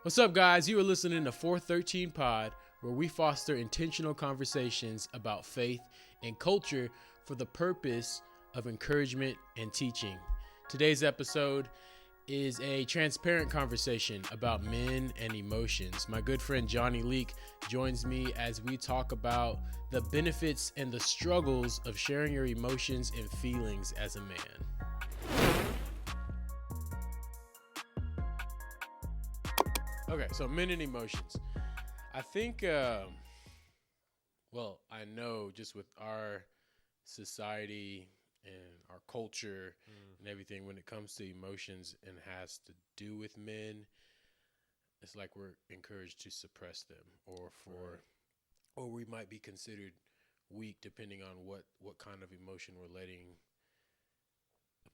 What's up, guys? You are listening to 413 Pod, where we foster intentional conversations about faith and culture for the purpose of encouragement and teaching. Today's episode is a transparent conversation about men and emotions. My good friend Johnny Leake joins me as we talk about the benefits and the struggles of sharing your emotions and feelings as a man. Okay, so men and emotions. I think, I know just with our society and our culture and everything, when it comes to emotions and has to do with men, it's like we're encouraged to suppress them, or we might be considered weak depending on what kind of emotion we're letting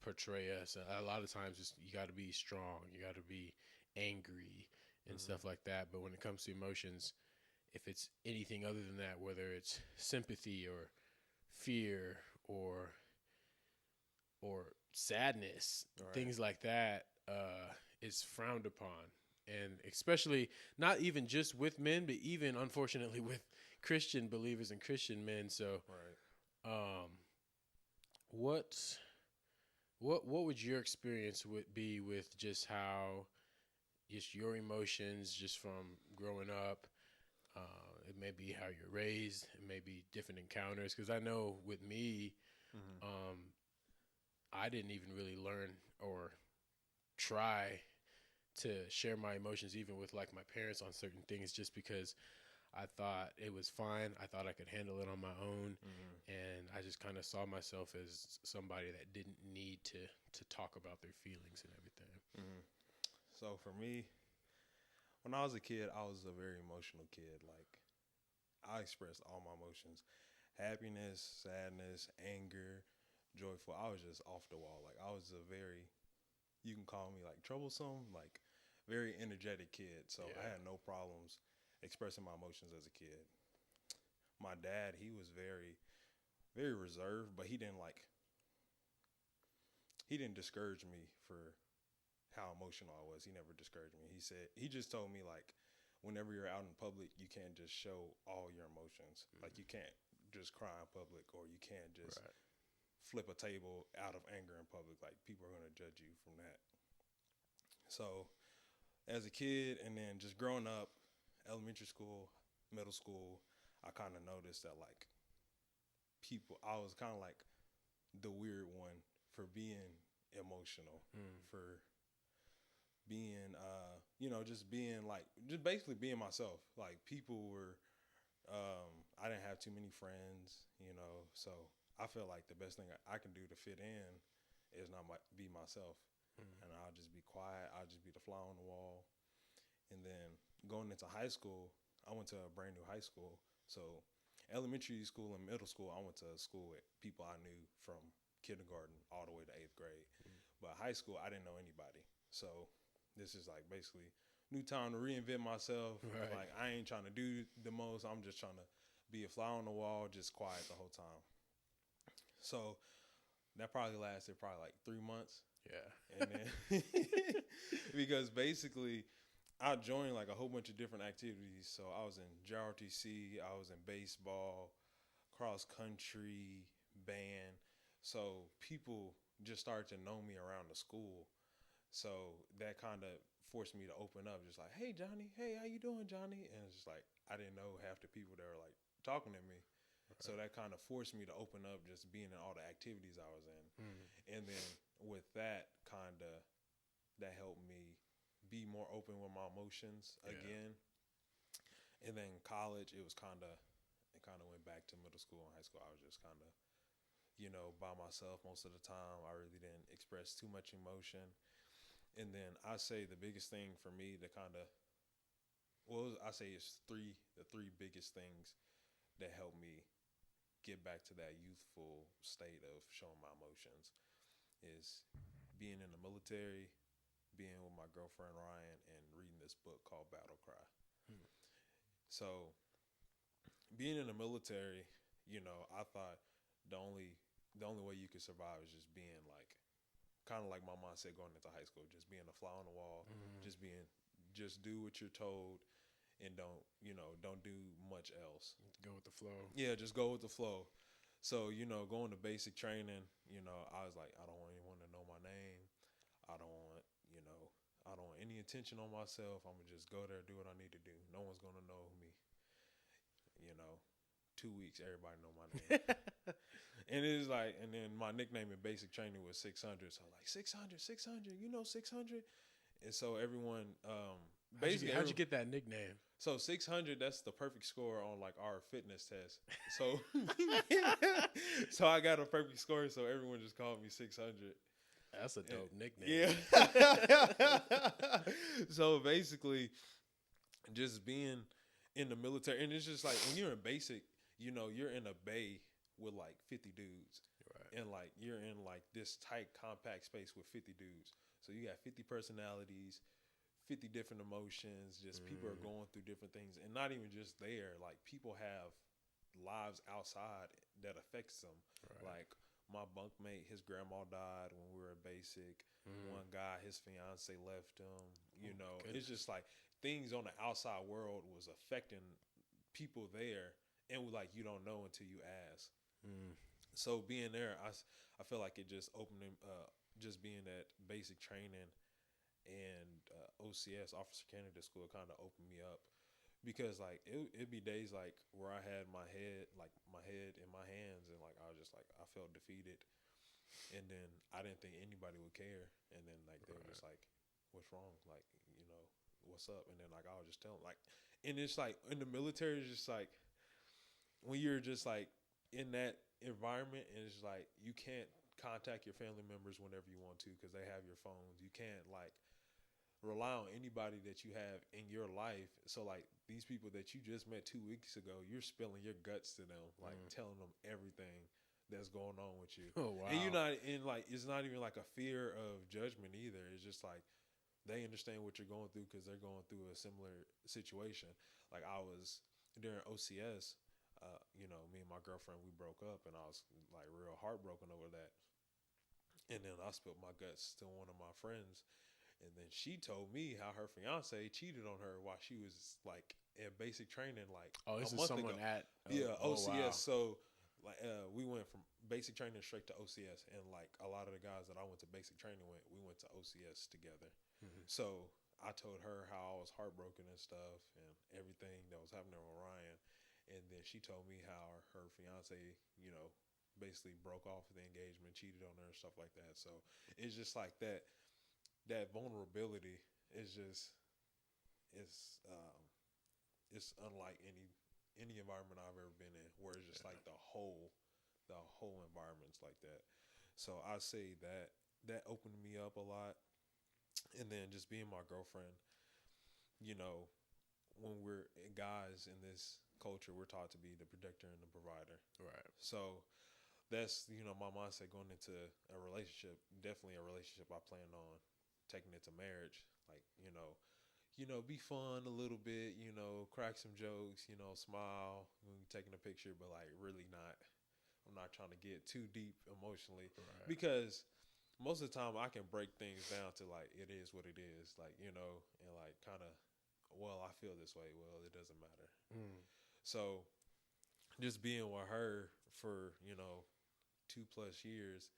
portray us. A lot of times you got to be strong, you got to be angry and stuff like that. But when it comes to emotions, if it's anything other than that, whether it's sympathy or fear or sadness, things like that, is frowned upon. And especially not even just with men, but even unfortunately with Christian believers and Christian men. So, what would your experience be with just how just your emotions just from growing up? It may be how you're raised. It may be different encounters. Because I know with me, I didn't even really learn or try to share my emotions even with like my parents on certain things, just because I thought it was fine. I thought I could handle it on my own. And I just kind of saw myself as somebody that didn't need to talk about their feelings and everything. So for me, when I was a kid, I was a very emotional kid. Like, I expressed all my emotions: happiness, sadness, anger, joyful. I was just off the wall. Like, I was you can call me like troublesome, like very energetic kid. So I had no problems expressing my emotions as a kid. My dad, he was very, very reserved, but he didn't discourage me for how emotional I was. He never discouraged me. He just told me, like, whenever you're out in public, you can't just show all your emotions. Like, you can't just cry in public, or you can't just flip a table out of anger in public. Like, people are going to judge you from that. So as a kid, and then just growing up, elementary school, middle school, I kind of noticed that, like, I was kind of like the weird one for being emotional, for being, just basically being myself. Like, people were, I didn't have too many friends, so I felt like the best thing I can do to fit in is not be myself. And I'll just be quiet. I'll just be the fly on the wall. And then going into high school, I went to a brand new high school. So elementary school and middle school, I went to a school with people I knew from kindergarten all the way to 8th grade. But high school, I didn't know anybody. So this is like basically new time to reinvent myself. Right. Like, I ain't trying to do the most. I'm just trying to be a fly on the wall, just quiet the whole time. So that probably lasted like 3 months. Yeah. And then because basically I joined like a whole bunch of different activities. So I was in JRTC, I was in baseball, cross country, band. So people just started to know me around the school. So that kind of forced me to open up, just like, hey, Johnny, hey, how you doing, Johnny? And it's just like, I didn't know half the people that were like talking to me. Okay. So that kind of forced me to open up, just being in all the activities I was in. And then with that, that helped me be more open with my emotions again. And then college, it kind of went back to middle school and high school. I was just kind of, by myself most of the time. I really didn't express too much emotion. And then I say the biggest thing for me to I say it's the three biggest things that helped me get back to that youthful state of showing my emotions is being in the military, being with my girlfriend Ryan, and reading this book called Battle Cry. So being in the military, I thought the only way you could survive is just being like, kind of like my mom said going into high school, just being a fly on the wall, just being just do what you're told and don't do much else. Go with the flow. Yeah, just go with the flow. So, going to basic training, I was like, I don't want anyone to know my name. I don't want, I don't want any attention on myself. I'm gonna just go there, do what I need to do. No one's gonna know me. 2 weeks, everybody know my name. And it's like, and then my nickname in basic training was 600. So I'm like 600, 600, 600. And so everyone, basically, how'd you get that nickname? So 600, that's the perfect score on like our fitness test. So, so I got a perfect score. So everyone just called me 600. That's a dope nickname. Yeah. So basically, just being in the military, and it's just like when you're in basic, you're in a bay with like 50 dudes, Right. and like you're in like this tight, compact space with 50 dudes. So you got 50 personalities, 50 different emotions. Just people are going through different things, and not even just there. Like people have lives outside that affects them. Right. Like my bunkmate, his grandma died when we were at basic. One guy, his fiance left him. It's just like things on the outside world was affecting people there, and like you don't know until you ask. So being there, I feel like it just opened him. Just being at basic training and OCS, Officer Candidate School, kind of opened me up. Because like it'd be days like where I had my head in my hands, and like I was just like I felt defeated, and then I didn't think anybody would care, and then like they were just like, "What's wrong? Like what's up?" And then like I would just tell them like, and it's like in the military, it's just like when you're just like in that environment, and it's like you can't contact your family members whenever you want to because they have your phones. You can't like rely on anybody that you have in your life. So like these people that you just met 2 weeks ago, you're spilling your guts to them, like telling them everything that's going on with you. Oh wow. And you're not in like, it's not even like a fear of judgment either. It's just like they understand what you're going through because they're going through a similar situation. Like I was during OCS, me and my girlfriend, we broke up, and I was like real heartbroken over that. And then I spilled my guts to one of my friends. And then she told me how her fiance cheated on her while she was like in basic training, like this a is month someone ago. at OCS. Wow. So like we went from basic training straight to OCS, and like a lot of the guys that I went to basic training with, we went to OCS together. So I told her how I was heartbroken and stuff, and everything that was happening with Ryan, and then she told me how her fiance, basically broke off the engagement, cheated on her, and stuff like that. So it's just like that vulnerability is just it's unlike any environment I've ever been in, where it's just like the whole environment's like that. So I say that opened me up a lot. And then just being my girlfriend, when we're guys in this culture, we're taught to be the protector and the provider. Right. So that's my mindset going into a relationship. Definitely a relationship I plan on taking it to marriage. Like be fun a little bit. Crack some jokes. Smile when we're taking a picture, but like really not. I'm not trying to get too deep emotionally because most of the time I can break things down to like it is what it is. Like and like kind of I feel this way. Well, it doesn't matter. So just being with her for 2+ years,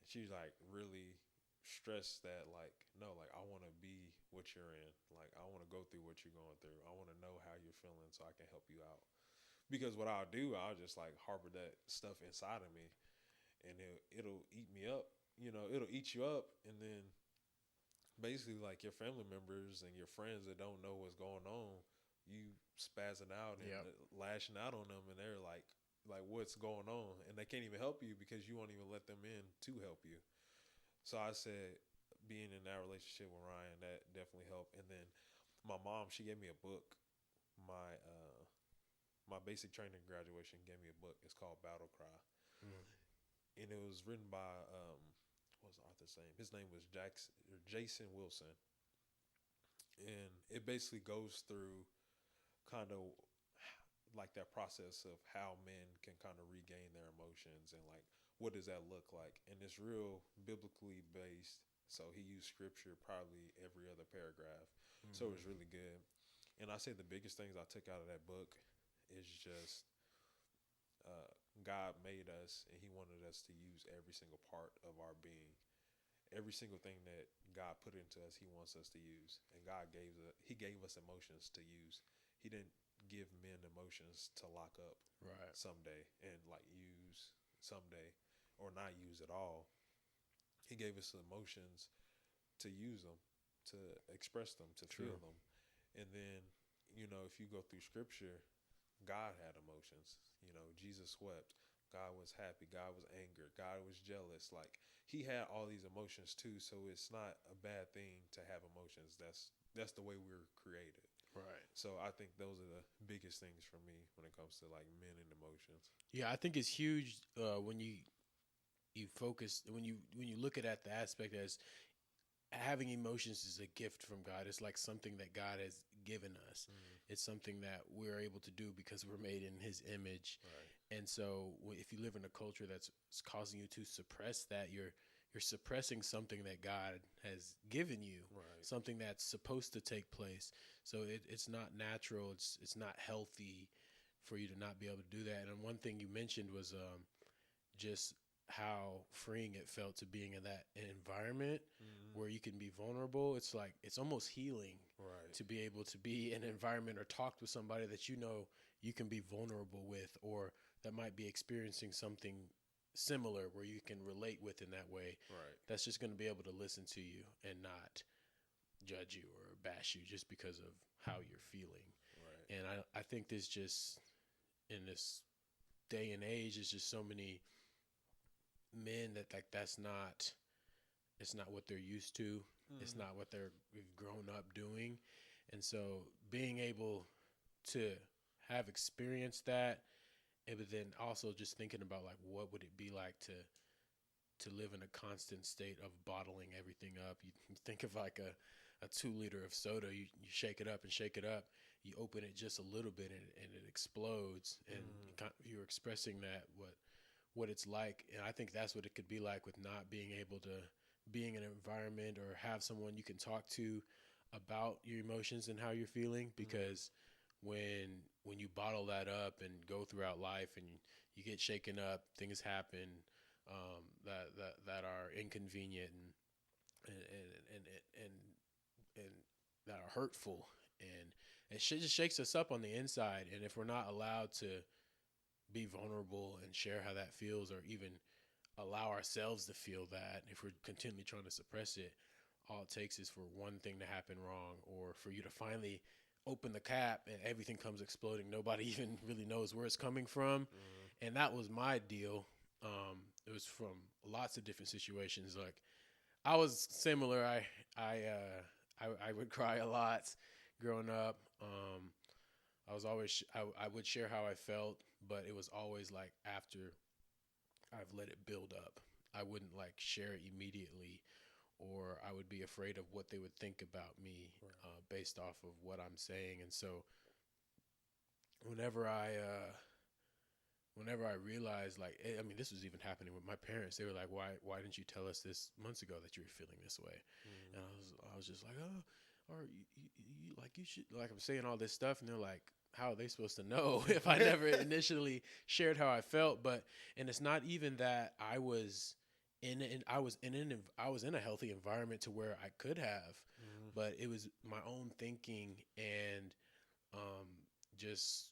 she's like really stressed that like no, like I want to be what you're in. Like I want to go through what you're going through. I want to know how you're feeling so I can help you out. Because what I'll do, I'll just like harbor that stuff inside of me, and it'll eat me up. It'll eat you up, and then basically like your family members and your friends that don't know what's going on, you spazzing out and lashing out on them, and they're like what's going on, and they can't even help you because you won't even let them in to help you. So I said being in that relationship with Ryan, that definitely helped. And then my mom, she gave me a book. My basic training graduation gave me a book. It's called Battle Cry, and it was written by what was the author's name? His name was Jason Wilson, and it basically goes through kind of like that process of how men can kind of regain their emotions, and like what does that look like. And it's real biblically based, so he used scripture probably every other paragraph. So it was really good. And I say the biggest things I took out of that book is just God made us and He wanted us to use every single part of our being. Every single thing that God put into us, He wants us to use. And He gave us emotions to use. He didn't give men emotions to lock up Right. someday and like use someday or not use at all. He gave us emotions to use them, to express them, to True. feel them. And then, if you go through scripture, God had emotions. Jesus wept. God was happy. God was angered. God was jealous. Like He had all these emotions too. So it's not a bad thing to have emotions. That's the way we're created. Right. So I think those are the biggest things for me when it comes to like men and emotions. Yeah, I think it's huge when you focus when you look at the aspect as having emotions is a gift from God. It's like something that God has given us. It's something that we're able to do because we're made in His image. Right. And so, if you live in a culture that's causing you to suppress that, you're suppressing something that God has given you, Right. something that's supposed to take place. So it's not natural. It's not healthy for you to not be able to do that. And one thing you mentioned was just how freeing it felt to being in that environment where you can be vulnerable. It's like it's almost healing Right. to be able to be in an environment or talk with somebody that you can be vulnerable with, or that might be experiencing something similar where you can relate with in that way. Right. That's just going to be able to listen to you and not judge you or bash you just because of how you're feeling. Right. And I think this just in this day and age is just so many men that like it's not what they're used to. It's not what we've grown up doing. And so being able to have experienced that, but then also just thinking about like what would it be like to live in a constant state of bottling everything up. You think of like a 2 liter of soda, you shake it up and shake it up, you open it just a little bit and it explodes, and you're expressing that what it's like. And I think that's what it could be like with not being able to being in an environment or have someone you can talk to about your emotions and how you're feeling, because when you bottle that up and go throughout life and you get shaken up, things happen that are inconvenient and that are hurtful, and it just shakes us up on the inside. And if we're not allowed to be vulnerable and share how that feels, or even allow ourselves to feel that, if we're continually trying to suppress it, all it takes is for one thing to happen wrong, or for you to finally open the cap and everything comes exploding. Nobody even really knows where it's coming from. And that was my deal. It was from lots of different situations. Like I was similar. I would cry a lot growing up. I would share how I felt, but it was always like after I've let it build up. I wouldn't like share it immediately, or I would be afraid of what they would think about me based off of what I'm saying. And so whenever I realized, like, I mean, this was even happening with my parents. They were like, why didn't you tell us this months ago that you were feeling this way? And I was just like, oh, or you like, you should, like, I'm saying all this stuff. And they're like, how are they supposed to know if I never initially shared how I felt? And it's not even that I was in a healthy environment to where I could have, but it was my own thinking and just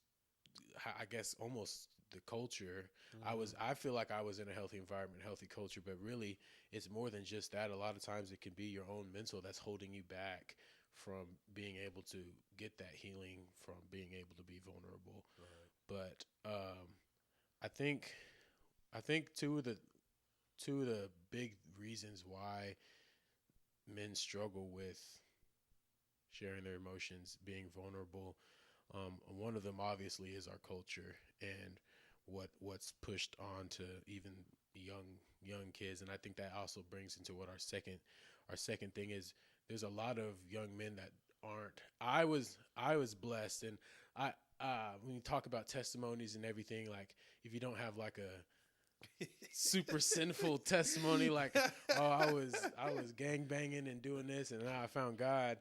I guess almost the culture. I feel like I was in a healthy environment, healthy culture, but really it's more than just that. A lot of times it can be your own mental that's holding you back from being able to get that healing, from being able to be vulnerable. Right. But I think two of the big reasons why men struggle with sharing their emotions, being vulnerable. One of them obviously is our culture and what's pushed on to even young kids, and I think that also brings into what our second thing is. There's a lot of young men that aren't. I was blessed, and I when you talk about testimonies and everything, like if you don't have like a super sinful testimony, like, oh, I was gang banging and doing this and now I found God.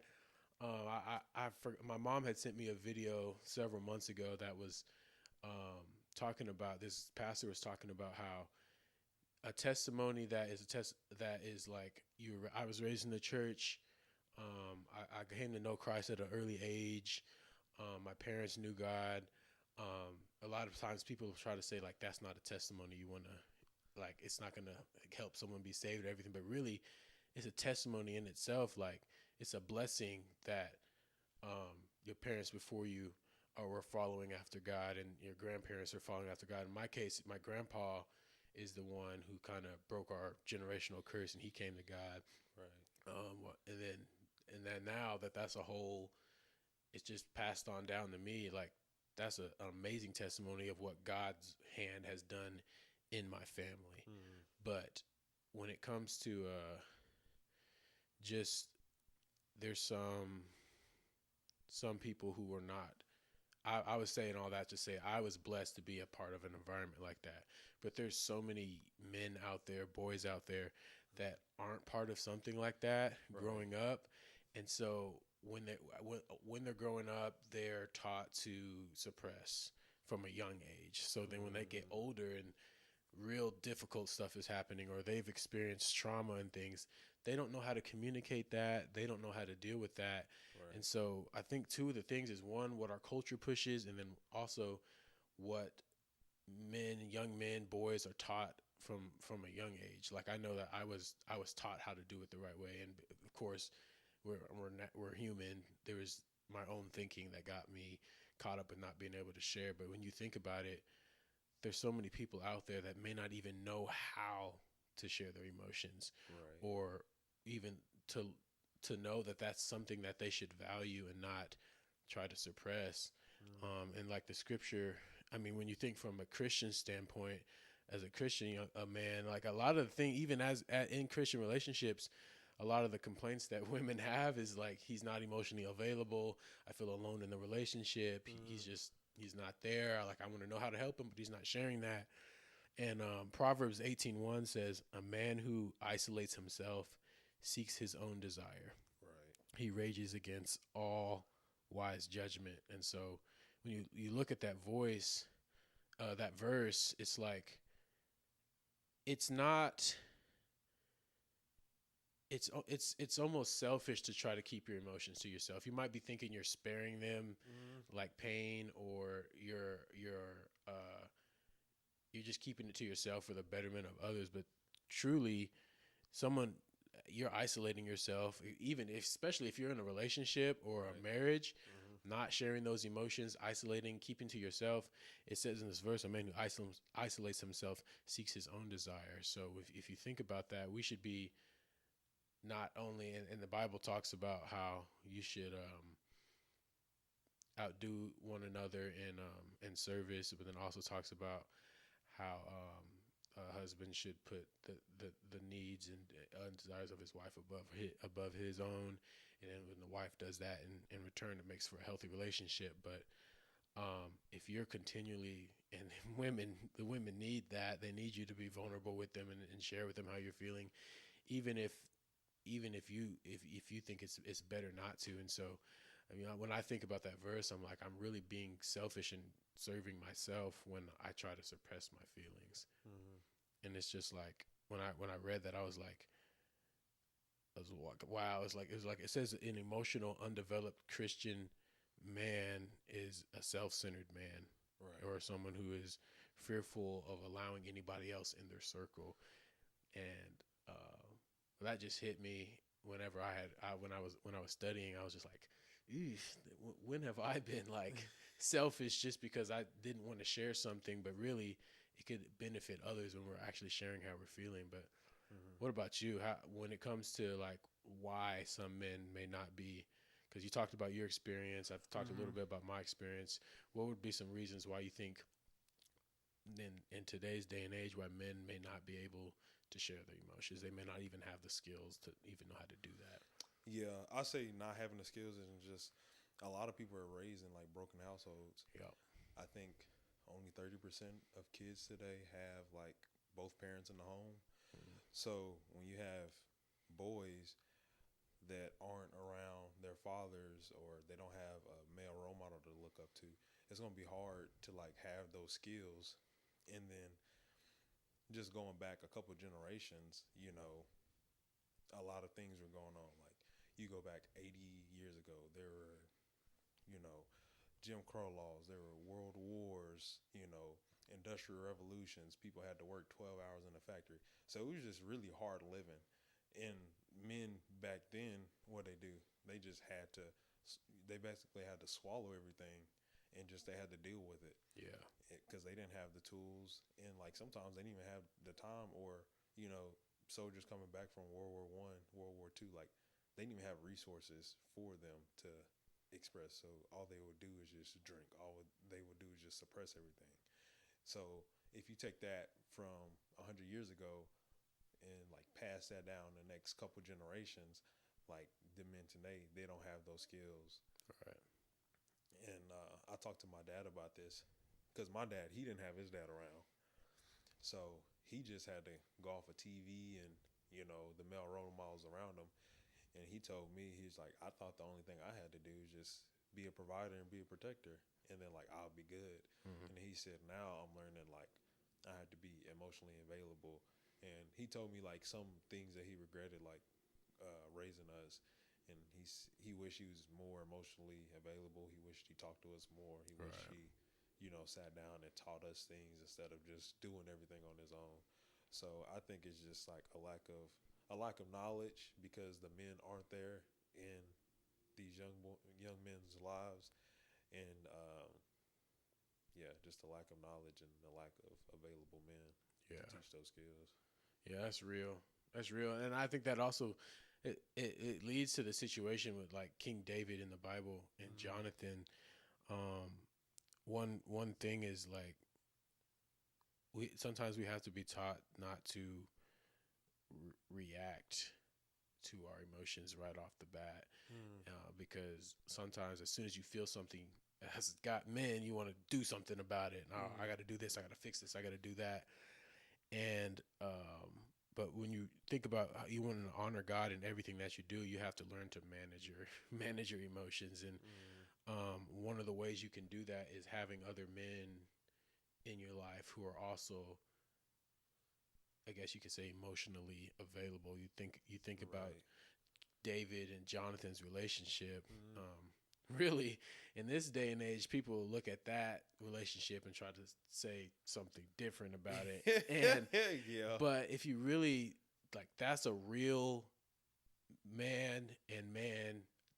My mom had sent me a video several months ago that was talking about this pastor was talking about how a testimony that is a test that is like I was raised in the church. I came to know Christ at an early age. My parents knew God. A lot of times people try to say like that's not a testimony you want to like it's not gonna help someone be saved or everything, but really it's a testimony in itself. Like it's a blessing that your parents before you were following after God and your grandparents are following after God. In my case, my grandpa is the one who kind of broke our generational curse and he came to God. Right. And then now that's a whole, it's just passed on down to me. Like that's an amazing testimony of what God's hand has done in my family. Mm-hmm. But when it comes to just there's some people who are not. I was saying all that to say I was blessed to be a part of an environment like that. But there's so many men out there, boys out there that aren't part of something like that growing up. And so when they're growing up, they're taught to suppress from a young age. So then when they get older and real difficult stuff is happening or they've experienced trauma and things, they don't know how to communicate that. They don't know how to deal with that. Right. And so I think two of the things is one, what our culture pushes, and then also what young men, boys are taught from a young age. Like I know that I was taught how to do it the right way, and of course, we're human. There was my own thinking that got me caught up in not being able to share. But when you think about it, there's so many people out there that may not even know how to share their emotions, or even to know that that's something that they should value and not try to suppress. And like the scripture, I mean, when you think from a Christian standpoint, as a Christian, a man, like a lot of the thing, even in Christian relationships, a lot of the complaints that women have is like, he's not emotionally available. I feel alone in the relationship. He's not there. Like, I want to know how to help him, but he's not sharing that. And Proverbs 18:1 says, a man who isolates himself seeks his own desire. Right. He rages against all wise judgment. And so when you look at that that verse, it's like, it's not, it's almost selfish to try to keep your emotions to yourself. You might be thinking you're sparing them like pain, or you're just keeping it to yourself for the betterment of others. But truly, you're isolating yourself, especially if you're in a relationship or a marriage, not sharing those emotions, isolating, keeping to yourself. It says in this verse, a man who isolates himself seeks his own desire. So if you think about that, we should be not only, and the Bible talks about how you should outdo one another in service, but then also talks about how a husband should put the needs and desires of his wife above his own, and then when the wife does that in return, it makes for a healthy relationship. But if you're continually, and the women need that, they need you to be vulnerable with them and share with them how you're feeling, even if you think it's better not to. And so, I mean, when I think about that verse, I'm like, I'm really being selfish and serving myself when I try to suppress my feelings. And it's just like when I read that, I was like, wow. It was like it says an emotional, undeveloped Christian man is a self-centered man, or someone who is fearful of allowing anybody else in their circle. And that just hit me whenever when I was studying. I was just like, when have I been like selfish just because I didn't want to share something, but really it could benefit others when we're actually sharing how we're feeling. But what about you? When it comes to like why some men may not be, because you talked about your experience, I've talked a little bit about my experience. What would be some reasons why you think in today's day and age why men may not be able to share their emotions? They may not even have the skills to even know how to do that. Yeah, I say not having the skills is just a lot of people are raised in like broken households. Yeah. I think only 30% of kids today have like both parents in the home. So when you have boys, that aren't around their fathers, or they don't have a male role model to look up to, it's gonna be hard to like have those skills. And then just going back a couple generations, a lot of things were going on. Like you go back 80 years ago, there were, you know, Jim Crow laws, there were world wars, industrial revolutions. People had to work 12 hours in a factory. So it was just really hard living. And men back then, what they do, they just had to, they basically had to swallow everything, and just they had to deal with it Yeah. because they didn't have the tools, and like sometimes they didn't even have the time, or soldiers coming back from World War I, World War II, like they didn't even have resources for them to express. So all they would do is just drink. They would do is just suppress everything. So if you take that from 100 years ago and like pass that down the next couple generations, like the men today, they don't have those skills. Right. And I talked to my dad about this because my dad, he didn't have his dad around. So he just had to go off of TV and, the male role models around him. And he told me, he's like, I thought the only thing I had to do is just be a provider and be a protector. And then like, I'll be good. Mm-hmm. And he said, now I'm learning like I have to be emotionally available. And he told me like some things that he regretted, like raising us. And he wished he was more emotionally available. He wished he talked to us more. He wished Right. he, sat down and taught us things instead of just doing everything on his own. So I think it's just like a lack of knowledge because the men aren't there in these young men's lives, and yeah, just a lack of knowledge and a lack of available men to Yeah. teach those skills. Yeah, that's real. That's real. And I think that also it leads to the situation with like King David in the Bible and Mm-hmm. Jonathan. Um, one thing is like we sometimes we have to be taught not to react to our emotions right off the bat, Mm. because sometimes as soon as you feel something has got men, you want to do something about it. Oh, I Mm-hmm. got to do this. I got to fix this. I got to do that. And but when you think about how you want to honor God in everything that you do, you have to learn to manage your manage your emotions. And Mm. one of the ways you can do that is having other men in your life who are also, I guess you could say, emotionally available. You think about Right. David and Jonathan's relationship. Mm. Really, in this day and age, people look at that relationship and try to say something different about it. And Yeah. but if you really like, that's a real man,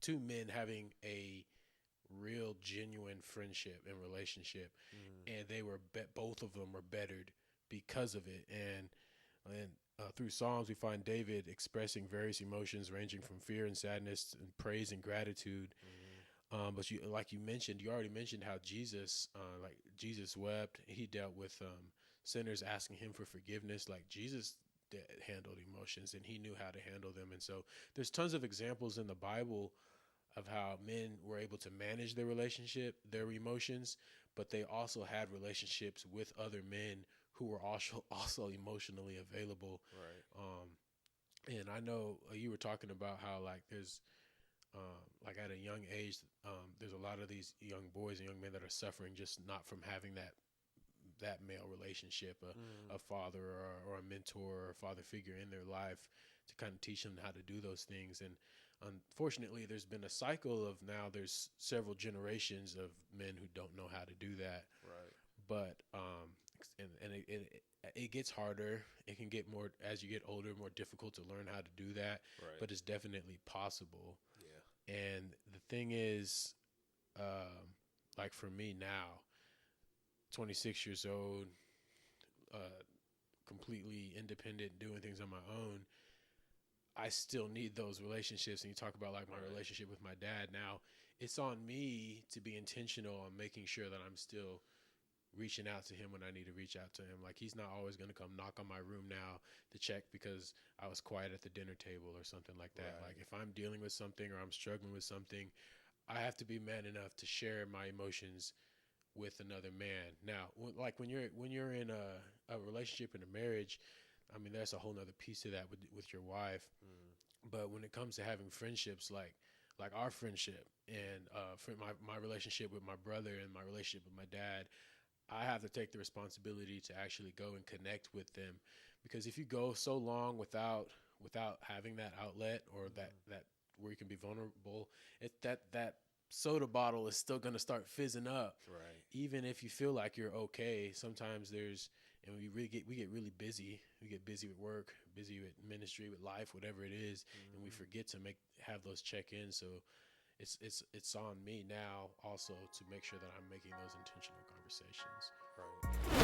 two men having a real genuine friendship and relationship, Mm. and both of them were bettered because of it. And through Psalms, we find David expressing various emotions ranging from fear and sadness and praise and gratitude. Mm. But like you mentioned, you already mentioned how Jesus wept. He dealt with sinners asking him for forgiveness. Like Jesus handled emotions, and he knew how to handle them. And so there's tons of examples in the Bible of how men were able to manage their emotions, but they also had relationships with other men who were also emotionally available. Right. And I know you were talking about how like there's like at a young age, there's a lot of these young boys and young men that are suffering just not from having that male relationship, Mm. a father or a mentor or a father figure in their life to kind of teach them how to do those things. And unfortunately, there's been a cycle of now there's several generations of men who don't know how to do that. Right. But it gets harder. It can get more as you get older, more difficult to learn how to do that. Right. But it's definitely possible. Yeah. And the thing is, like for me now, 26 years old, uh, completely independent, doing things on my own, I still need those relationships. And you talk about like my Right. relationship with my dad. Now, it's on me to be intentional on making sure that I'm still reaching out to him when I need to reach out to him. Like he's not always going to come knock on my room now to check because I was quiet at the dinner table or something like that. Right. Like if I'm dealing with something or I'm struggling with something, I have to be man enough to share my emotions with another man. Now, like when you're in a relationship, in a marriage, I mean, there's a whole nother piece to that with your wife. Mm. But when it comes to having friendships like our friendship and my relationship with my brother and my relationship with my dad, I have to take the responsibility to actually go and connect with them, because if you go so long without having that outlet or that where you can be vulnerable, that soda bottle is still going to start fizzing up. Right. Even if you feel like you're okay, sometimes and we get really busy. We get busy with work, busy with ministry, with life, whatever it is, and we forget to have those check-ins. So it's on me now also to make sure that I'm making those intentional conversations. Right.